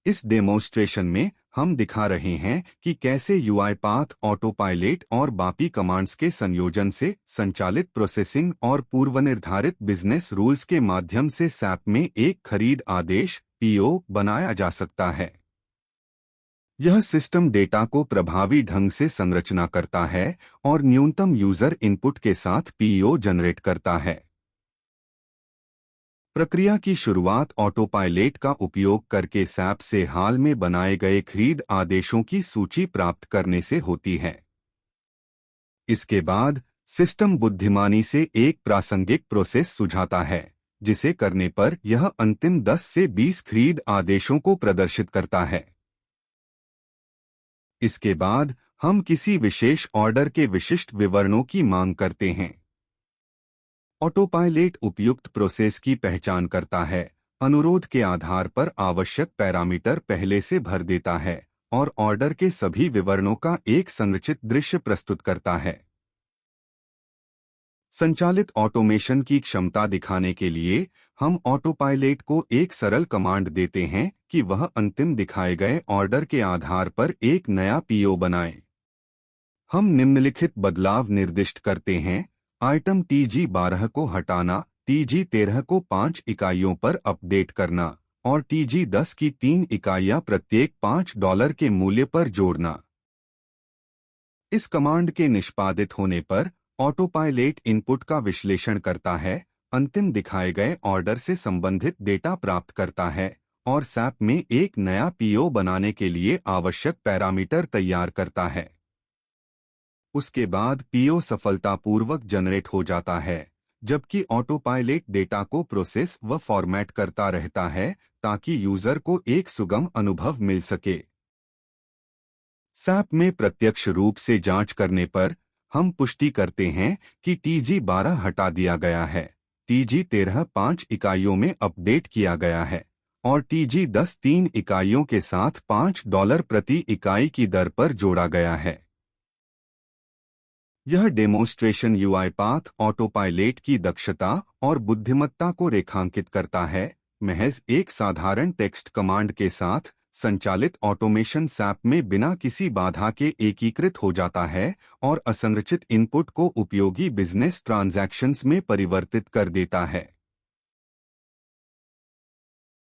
इस डेमोन्स्ट्रेशन में हम दिखा रहे हैं कि कैसे यूआई पाथ, ऑटोपायलट और बाकी कमांड्स के संयोजन से संचालित प्रोसेसिंग और पूर्वनिर्धारित बिजनेस रूल्स के माध्यम से सैप में एक खरीद आदेश पीओ बनाया जा सकता है। यह सिस्टम डेटा को प्रभावी ढंग से संरचना करता है और न्यूनतम यूजर इनपुट के साथ पीओ जनरेट करता है। प्रक्रिया की शुरुआत ऑटोपायलट का उपयोग करके सैप से हाल में बनाए गए खरीद आदेशों की सूची प्राप्त करने से होती है। इसके बाद सिस्टम बुद्धिमानी से एक प्रासंगिक प्रोसेस सुझाता है, जिसे करने पर यह अंतिम 10 से 20 खरीद आदेशों को प्रदर्शित करता है। इसके बाद हम किसी विशेष ऑर्डर के विशिष्ट विवरणों की मांग करते हैं। ऑटोपायलट उपयुक्त प्रोसेस की पहचान करता है, अनुरोध के आधार पर आवश्यक पैरामीटर पहले से भर देता है और ऑर्डर के सभी विवरणों का एक संरचित दृश्य प्रस्तुत करता है। संचालित ऑटोमेशन की क्षमता दिखाने के लिए हम ऑटोपायलट को एक सरल कमांड देते हैं कि वह अंतिम दिखाए गए ऑर्डर के आधार पर एक नया पीओ बनाए। हम निम्नलिखित बदलाव निर्दिष्ट करते हैं: आइटम TG12 को हटाना, TG13 को 5 इकाइयों पर अपडेट करना और TG10 की 3 इकाइयां प्रत्येक $5 के मूल्य पर जोड़ना। इस कमांड के निष्पादित होने पर ऑटोपायलट इनपुट का विश्लेषण करता है, अंतिम दिखाए गए ऑर्डर से संबंधित डेटा प्राप्त करता है और सैप में एक नया पीओ बनाने के लिए आवश्यक पैरामीटर तैयार करता है। उसके बाद पीओ सफलतापूर्वक जनरेट हो जाता है, जबकि ऑटोपायलट डेटा को प्रोसेस व फॉर्मेट करता रहता है ताकि यूजर को एक सुगम अनुभव मिल सके। सैप में प्रत्यक्ष रूप से जांच करने पर हम पुष्टि करते हैं कि TG12 हटा दिया गया है, TG13 5 इकाइयों में अपडेट किया गया है और TG10 3 इकाइयों के साथ $5 प्रति इकाई की दर पर जोड़ा गया है। यह डेमोन्स्ट्रेशन यूआई पाथ ऑटोपायलट की दक्षता और बुद्धिमत्ता को रेखांकित करता है। महज एक साधारण टेक्स्ट कमांड के साथ संचालित ऑटोमेशन सैप में बिना किसी बाधा के एकीकृत हो जाता है और असंरचित इनपुट को उपयोगी बिजनेस ट्रांजैक्शंस में परिवर्तित कर देता है।